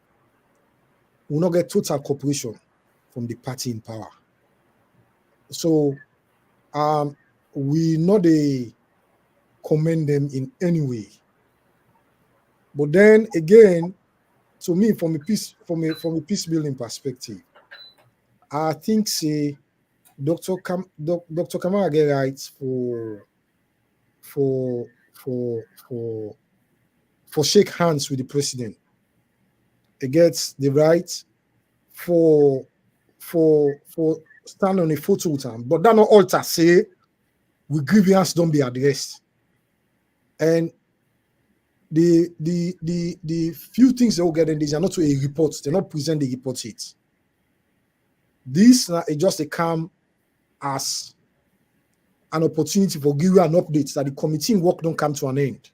we not get total cooperation from the party in power. So we not they commend them in any way. But then again, to me, from a peace building perspective, I think say Dr. Kamara get rights for for for for shake hands with the president. It gets the right for for stand on a photo with him. But that not alter say we grievance don't be addressed. And the few things they will get in these are not to a report, they not present the report it. This is just a come as an opportunity for give you an update that the committee work don't come to an end.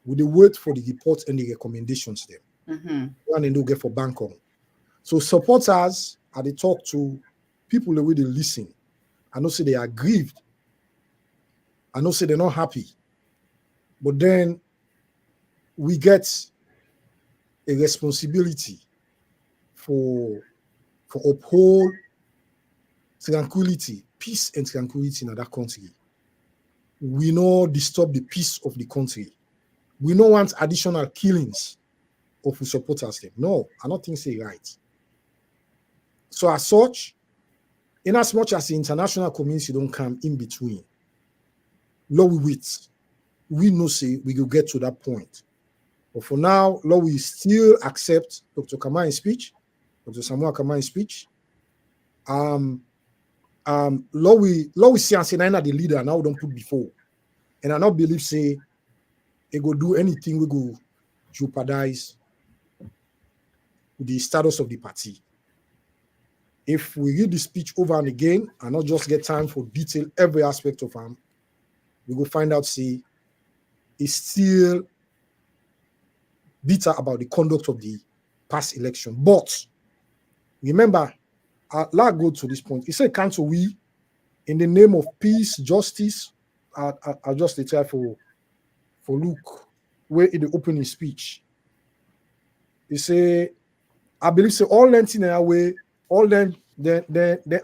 We dey wait for the report and the recommendations them. Mm-hmm. One and they'll get for bank on. So supporters are they talk to people the way they listen. I know say they are grieved. I know say they're not happy. But then we get a responsibility for uphold tranquility, peace and tranquility in that country. We not disturb the peace of the country. We don't want additional killings of who supporters them. No, I don't think say right. So as such, in as much as the international community don't come in between, Lord we wait. We know say we will get to that point. But for now, Lord, we still accept Dr. Kamai's speech, Dr. Samuel Kamai's speech. Lord, we see and say now the leader now don't put before. And I not believe say they go do anything we go jeopardize the status of the party. If we read the speech over and again and not just get time for detail every aspect of him, we go find out say it's still bitter about the conduct of the past election. But remember, I'll go to this point. He said, "Cancel we in the name of peace, justice." I'll just try for Luke, where in the opening speech, he say, "I believe so. All length in our way, all then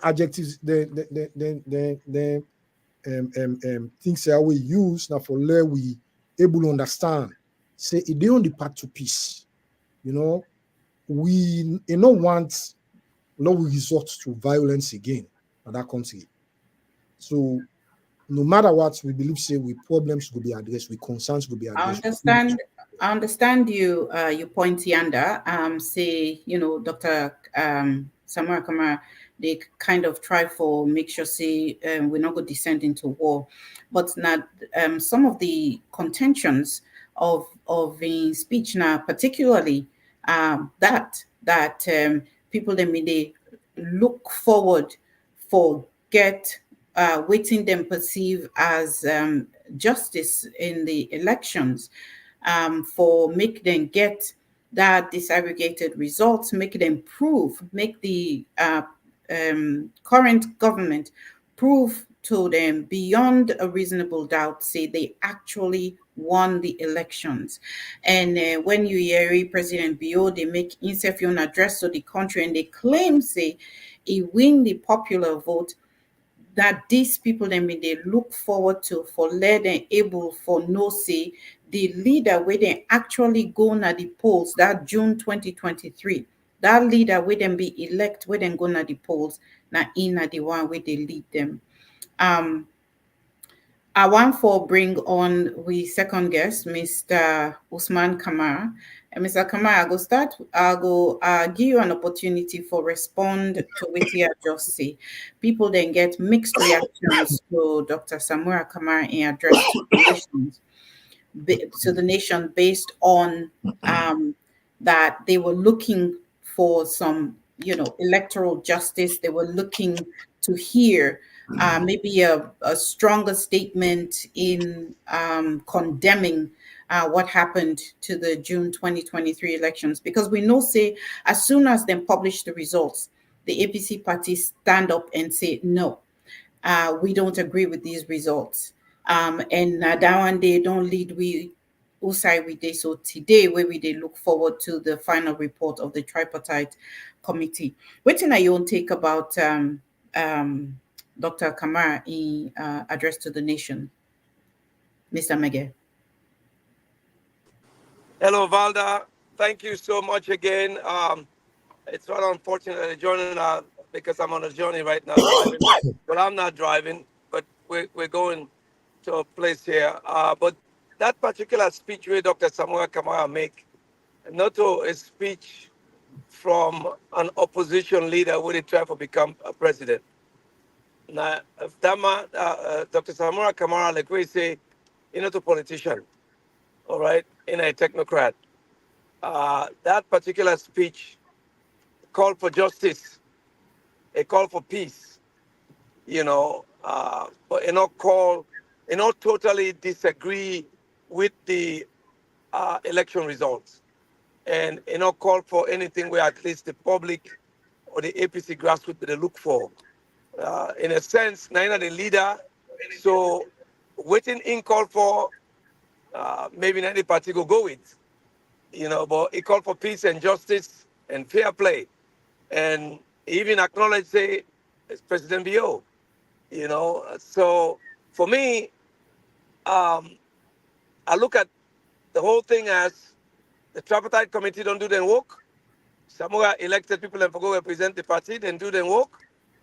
adjectives, then things that we use now for let we able to understand. Say it they on the path to peace. You know, we don't want Lord we resort to violence again in that country. So no matter what, we believe say we problems will be addressed, we concerns will be I addressed. understand. I understand you. You point yonder. Say Dr. Samara Kamara. They kind of try for make sure say we're not going to descend into war, but not some of the contentions of the speech now, particularly that people they look forward for get waiting them perceive as justice in the elections, for make them get that disaggregated results, make them prove, make the current government prove to them beyond a reasonable doubt, say they actually won the elections. And when you hear President Bio, they make himself an address to the country and they claim, say, he win the popular vote, that these people they look forward to for let them able for no say the leader where they actually go na the polls that June 2023. That leader where them be elect where them go na the polls na in na the one where they lead them. I want for bring on we second guest, Mr. Usman Kamara. And Mr. Kamara, I go start. I go give you an opportunity for respond to what you just say. People then get mixed reactions to Dr. Samura Kamara in address to the nations. to the nation based on that they were looking for some, electoral justice. They were looking to hear maybe a stronger statement in condemning what happened to the June 2023 elections. Because we know, say, as soon as they publish the results, the APC parties stand up and say, no, we don't agree with these results. And that one day don't lead we usai we day. So today where we they look forward to the final report of the tripartite committee. Waiting I you take about um, Dr. Kamara in address to the nation, Mr. Mege. Hello, Valda. Thank you so much again. It's rather unfortunate that you're joining because I'm on a journey right now driving. But I'm not driving, but we're going to a place here. But that particular speech where Dr. Samuel Kamara make, not a speech from an opposition leader who they try to become a president. Now, if that man, Dr. Samuel Kamara, like we say, you're not a politician, all right, in a technocrat. That particular speech called for justice, a call for peace, but totally disagree with the election results, and call for anything where at least the public or the APC grassroots they look for. In a sense, neither the leader, so waiting in call for maybe not the party go with, but he called for peace and justice and fair play. And even acknowledge, say, it's President BO. So for me, um, I look at the whole thing as the tripartite committee don't do their work. Some are elected people and go represent the party, then do their work.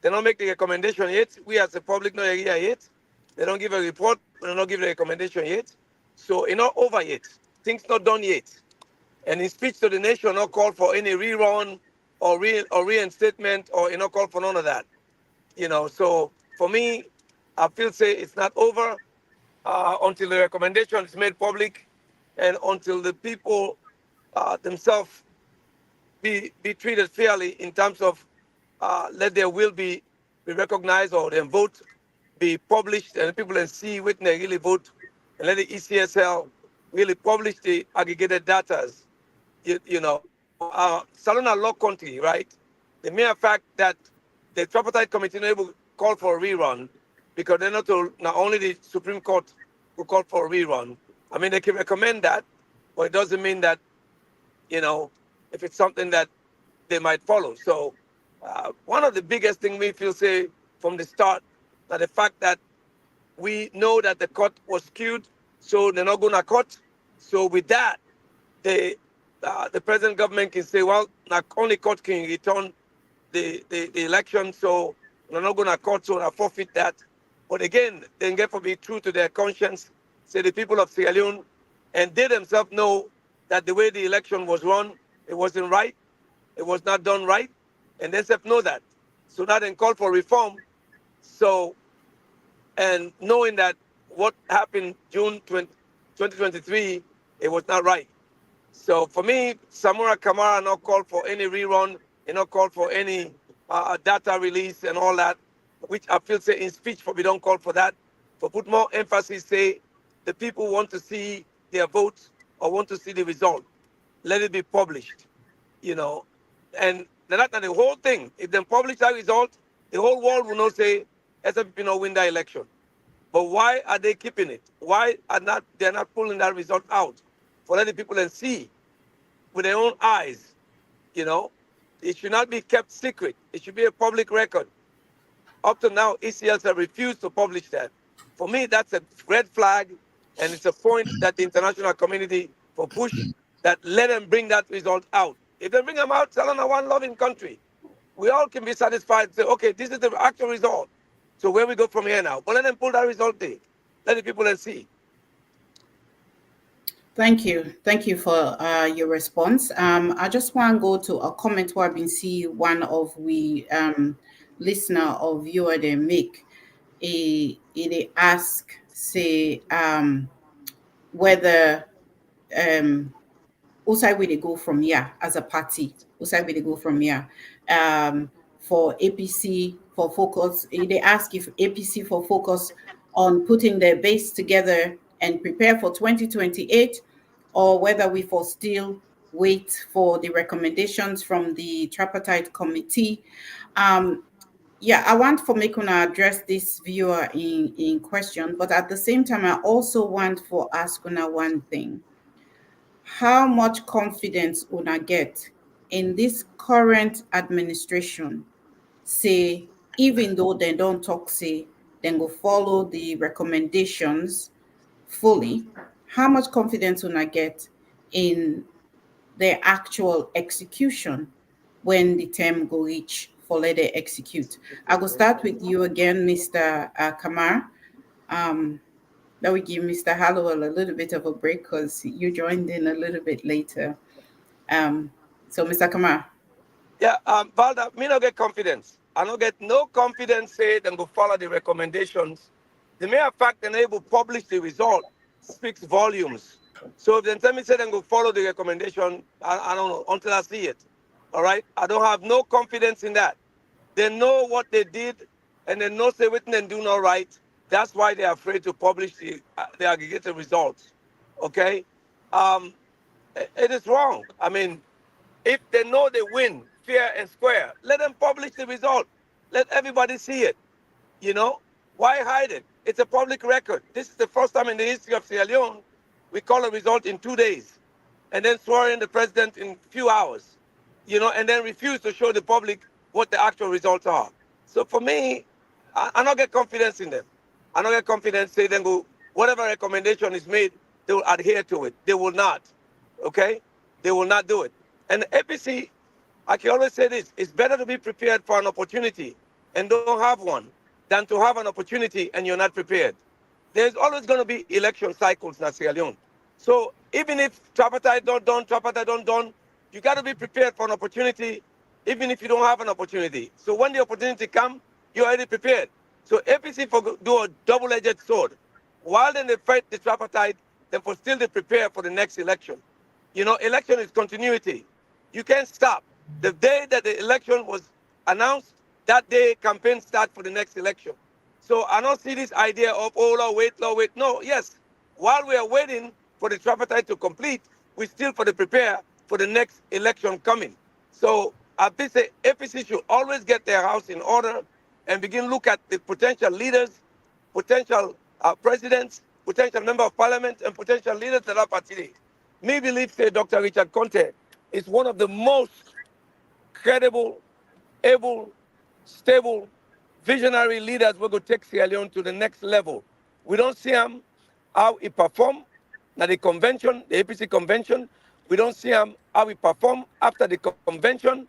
They don't make the recommendation yet. We as the public not here yet. They don't give a report, they don't give the recommendation yet. So it's not over yet. Things not done yet. And in speech to the nation, not call for any rerun or reinstatement or not call for none of that. So for me, I feel say it's not over until the recommendation is made public and until the people themselves be treated fairly in terms of let their will be recognized or their vote be published and people can see when they really vote and let the ECSL really publish the aggregated data. Salona law country, right? The mere fact that the tripartite committee not able to call for a rerun because they're not only the Supreme Court who called for a rerun. I mean, they can recommend that, but it doesn't mean that, if it's something that they might follow. So one of the biggest things we feel say from the start that the fact that we know that the court was skewed, so they're not going to court. So with that, the present government can say, well, not only court can return the election, so they're not going to court, so they forfeit that. But again, they get to be true to their conscience, say the people of Sierra Leone, and they themselves know that the way the election was run, it wasn't right, it was not done right, and they themselves know that. So now they call for reform. So, and knowing that what happened June 2023, it was not right. So for me, Samura Kamara not called for any rerun, he not called for any data release and all that, which I feel say in speech for we don't call for that. For put more emphasis, say the people want to see their votes or want to see the result. Let it be published, you know. And that's not the whole thing. If they publish that result, the whole world will not say SFP not win that election. But why are they keeping it? Why are they're not pulling that result out for letting people and see with their own eyes? You know, it should not be kept secret. It should be a public record. Up to now, ECLs have refused to publish that. For me, that's a red flag, and it's a point that the international community for push that let them bring that result out. If they bring them out, tell them a one loving country. We all can be satisfied and say, okay, this is the actual result. So where we go from here now? But let them pull that result there. Let the people then see. Thank you. Thank you for your response. I just want to go to a comment where I've been see one of we listener or viewer they make. They ask say whether Usai will they go from here as a party. Usai will they go from here. For APC for focus, they ask if APC for focus on putting their base together and prepare for 2028, or whether we for still wait for the recommendations from the tripartite committee. Um, yeah, I want for Mekuna address this viewer in question, but at the same time, I also want for ask Una one thing. How much confidence Una get in this current administration? Say, even though they don't talk, say, then go follow the recommendations fully. How much confidence Una get in their actual execution when the term go reach for let they execute? I will start with you again, Mr. Kamar. Um, that will give Mr. Hallowell a little bit of a break because you joined in a little bit later. Um, so, Mr. Kamar. Yeah, Valda, me no get confidence. I no get no confidence say them go follow the recommendations. The mere fact that they will publish the result speaks volumes. So if they tell me say them go follow the recommendation, I don't know until I see it. All right, I don't have no confidence in that. They know what they did, and they know say what they do not right. That's why they're afraid to publish the aggregated results. Okay, um, it is wrong. I mean, if they know they win fair and square, let them publish the result. Let everybody see it. You know, why hide it? It's a public record. This is the first time in the history of Sierra Leone we call a result in 2 days, and then swear in the president in few hours. You know, and then refuse to show the public what the actual results are. So for me, I don't get confidence in them. I don't get confidence. Say then go whatever recommendation is made, they will adhere to it. They will not. Okay, they will not do it. And the APC, I can always say this: it's better to be prepared for an opportunity and don't have one than to have an opportunity and you're not prepared. There's always going to be election cycles in Sierra Leone. So even if tripartite don't done, you got to be prepared for an opportunity, even if you don't have an opportunity. So when the opportunity comes, you're already prepared. So APC for do a double-edged sword. While then they fight the tripartite, then for still they prepare for the next election. You know, election is continuity. You can't stop. The day that the election was announced, that day campaign start for the next election. So I don't see this idea of, oh, Lord, wait. No, yes. While we are waiting for the tripartite to complete, we still for the prepare for the next election coming. So I think the APC should always get their house in order and begin look at the potential leaders, potential presidents, potential member of parliament, and potential leaders that are party. Me believe, say, Dr. Richard Conte is one of the most credible, able, stable, visionary leaders will go take Sierra Leone to the next level. We don't see him how he perform at the convention, the APC convention. We don't see him how he perform after the convention.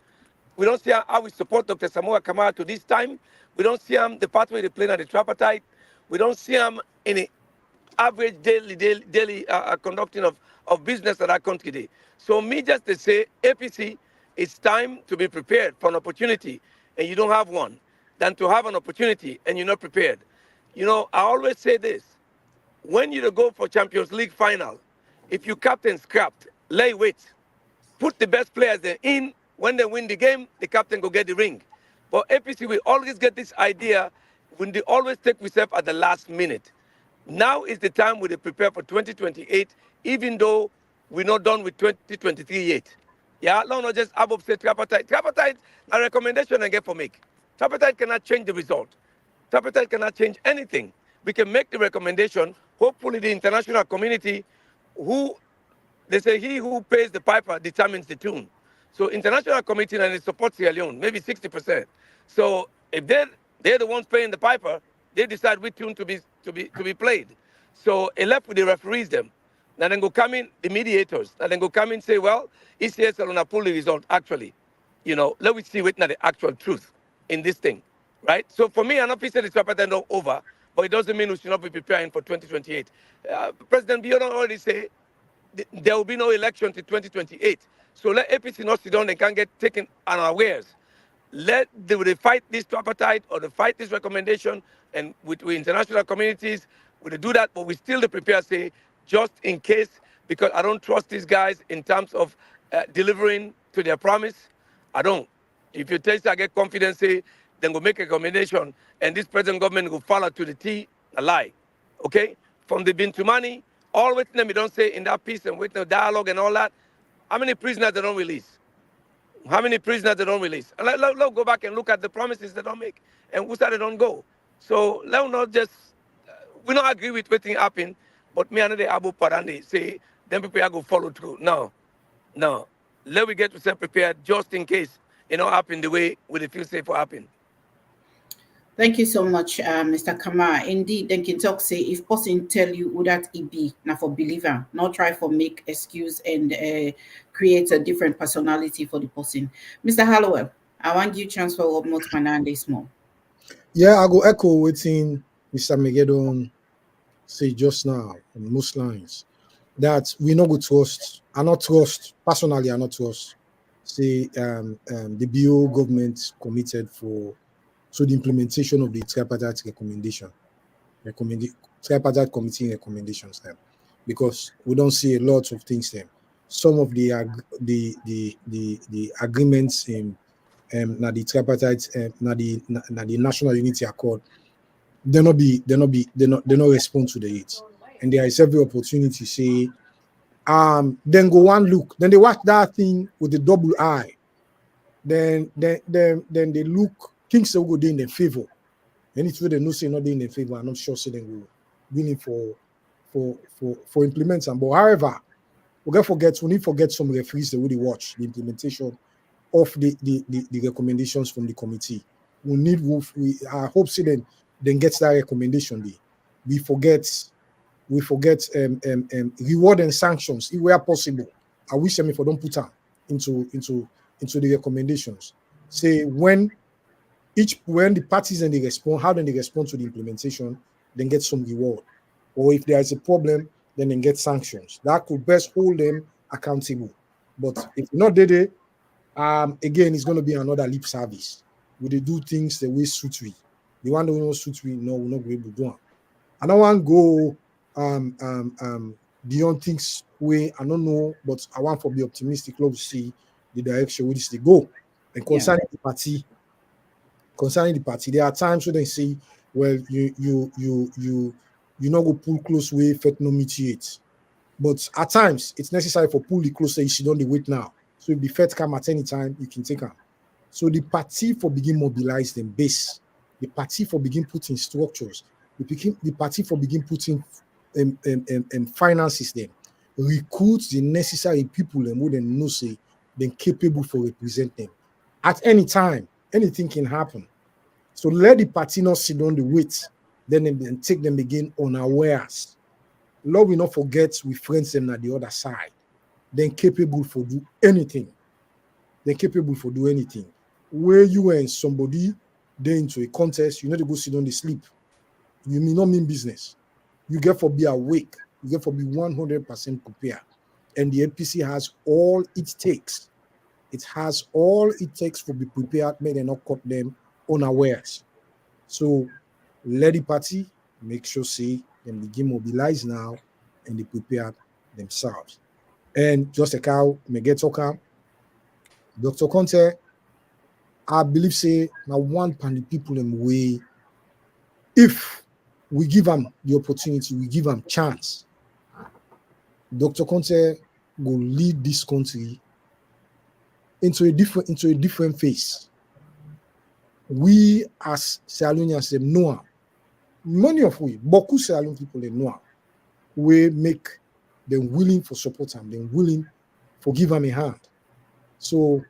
We don't see how we support Dr. Samoa Kamara to this time. We don't see him the pathway they play at the tripartite. We don't see him in the average daily conducting of business that our country day. So me just to say, APC, it's time to be prepared for an opportunity and you don't have one, than to have an opportunity and you're not prepared. You know, I always say this, when you go for Champions League final, if you captain scrapped, lay wait, put the best players there in. When they win the game, the captain go get the ring. But APC will always get this idea when they always take yourself at the last minute. Now is the time we prepare for 2028, even though we're not done with 2023 yet. Yeah, no, not just above say tripartite. Tripartite, a recommendation I get for make. Tripartite cannot change the result. Tripartite cannot change anything. We can make the recommendation. Hopefully, the international community, who they say he who pays the piper determines the tune. So international committee and it supports Sierra Leone, maybe 60%. So if they're the ones paying the piper, they decide which tune to be played. So it left with the referees them. Now then go come in the mediators. Now then go come in and say, well, ECSL on a pull the result actually. You know, let me see what now the actual truth in this thing. Right? So for me, I'm not saying the tripartite no over, but it doesn't mean we should not be preparing for 2028. President Biodon already say there will be no election till 2028. So let APC not sit down and can't get taken unawares. Let they fight this tripartite or they fight this recommendation, and with international communities, we do that, but we still prepare, say, just in case, because I don't trust these guys in terms of delivering to their promise. I don't. If you tell I get confidence, say, then go make a recommendation, and this present government will follow to the T, a lie. Okay? From the bin to money, all with them, you don't say in that piece and with the dialogue and all that. How many prisoners they don't release? How many prisoners they don't release? And let go back and look at the promises they don't make and who said they don't go. So let not just, we don't agree with what thing happen, but me and the Abu Parani say, then people are going to follow through. No, no. Let we get to self prepared just in case it don't happen the way we feel safe for happen. Thank you so much, Mr. Kamar. Indeed, then can talk say if person tell you who that it be, now for believer, not try for make excuse and create a different personality for the person. Mr. Hallowell, I want you transfer up more this more. Yeah, I go echo waiting Mr. Megedon say just now on most lines that we not go trust. I not trust personally. I not trust. Say the BO government committed for so the implementation of the tripartite tripartite committee recommendations then, because we don't see a lot of things then. Some of the agreements in na the tripartite na the National Unity Accord, they not respond to the it, and there is every opportunity say then go one look, then they watch that thing with the double eye, then they look things will go in their favor. And it's they know say not in their favor, I'm not sure say they will willing for implementing. But however, we need to forget some referees that really watch the implementation of the recommendations from the committee. I hope say then gets that recommendation. We forget reward and sanctions where possible. I wish them if I don't put them into the recommendations. Say when the parties and they respond, how then they respond to the implementation, then get some reward. Or if there is a problem, then they get sanctions. That could best hold them accountable. But if not did it, again, it's going to be another lip service. Will they do things the way suit we? The one that will not suit we, no, we're not going to do it. I don't want to go beyond things way I don't know, but I want to be optimistic. Love to see the direction which they go. And concerning the party, there are times when they say, well, you not go pull close way, fet no mitigate. But at times it's necessary for pull the close you should only wait now. So if the Fed come at any time, you can take them. So the party for begin mobilize them base, the party for begin putting structures, the party for begin putting finances them, recruit the necessary people and more than know say then capable for represent them. At any time, anything can happen. So let the party not sit on the wait, then take them again unawares. Lord will not forget we friends them at the other side. Then capable for do anything. They're capable for do anything. Where you and somebody then into a contest, you need to go sit on the sleep. You may not mean business. You get for be awake. You get for be 100% prepared. And the NPC has all it takes. It has all it takes for be prepared, may they not cut them unawares. So let the party make sure say them begin mobilize now and they prepare themselves. And just like how may get talker, Dr. Conte, I believe say now one pan the people in way if we give them the opportunity, we give them chance. Dr. Conte will lead this country into a different phase. We as Sierra Leoneans know, many of we, beaucoup Sierra Leone people know, we make them willing for support them, them willing for give them a hand. So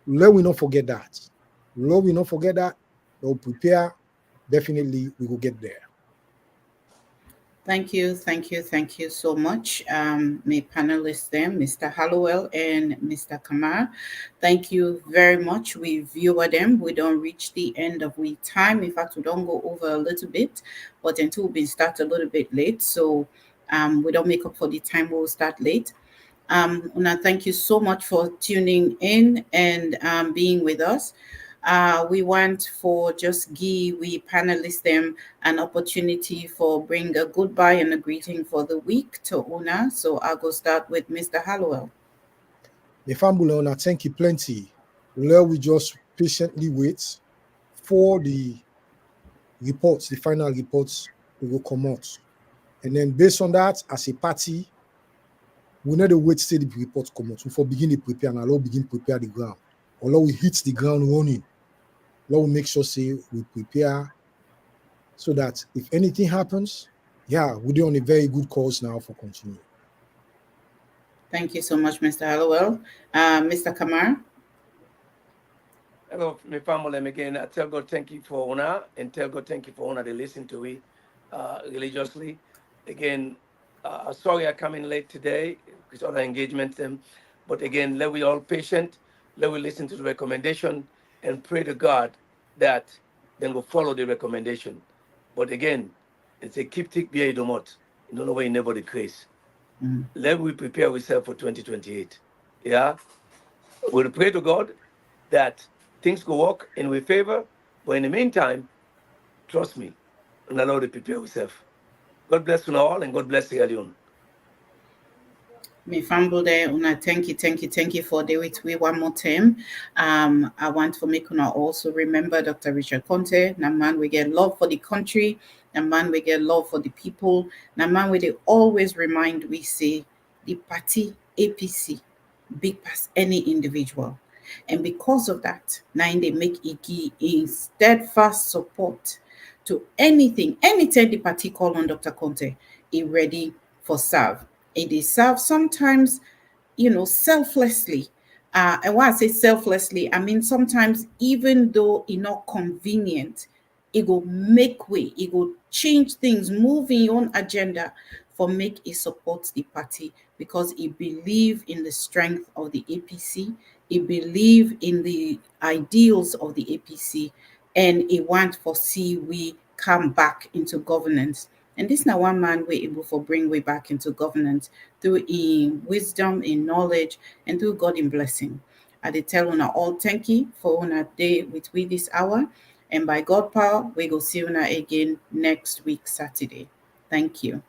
let we not forget that. Let we not forget that. They'll prepare. Definitely, we will get there. Thank you so much, my panelists then, Mr. Hallowell and Mr. Kamar. Thank you very much. We viewer them. We don't reach the end of we time. In fact, we don't go over a little bit, but until we start a little bit late, so we don't make up for the time we'll start late. Una, thank you so much for tuning in and being with us. We want for just give we panelists them an opportunity for bring a goodbye and a greeting for the week to Una. So I'll go start with Mr. Hallowell. The family owner, thank you plenty. Well, we just patiently wait for the reports, the final reports to go come out. And then based on that, as a party, we need to wait till the report come out. We for begin to prepare and allow begin prepare the ground. Although we hit the ground running, let we make sure say we prepare so that if anything happens, yeah, we're on a very good course now for continue. Thank you so much, Mr. Hallowell. Mr. Kamar. Hello, my family. Again, I tell God thank you for honor, and tell God thank you for honor. They listen to it religiously. Again, sorry I come in late today because other engagements. But again, let we all patient. Let we listen to the recommendation and pray to God that then we'll follow the recommendation. But again, it's a keep tick beer domot. You don't know where you never decrease. Let we prepare ourselves for 2028. Yeah, we'll pray to God that things go work in our favor. But in the meantime, trust me, and allow to prepare yourself. God bless you all, and God bless Sierra Leone. Me fumble there, una thank you for the with we one more time. I want for me una also remember Dr. Richard Conte. Na man we get love for the country, na man we get love for the people, na man we they always remind we say the party APC big past any individual. And because of that, now they make Iki a steadfast support to anything the party call on Dr. Conte, he ready for serve. It is serve sometimes, selflessly. And when I say selflessly, I mean sometimes even though it's not convenient, it will make way, it will change things, move in your own agenda for make it support the party because it believe in the strength of the APC, it believe in the ideals of the APC, and it want for see we come back into governance. And this now one man we're able for bring way back into governance through in wisdom, in knowledge, and through God in blessing. I did tell una all thank you for una day with we this hour. And by God power, we go see una again next week, Saturday. Thank you.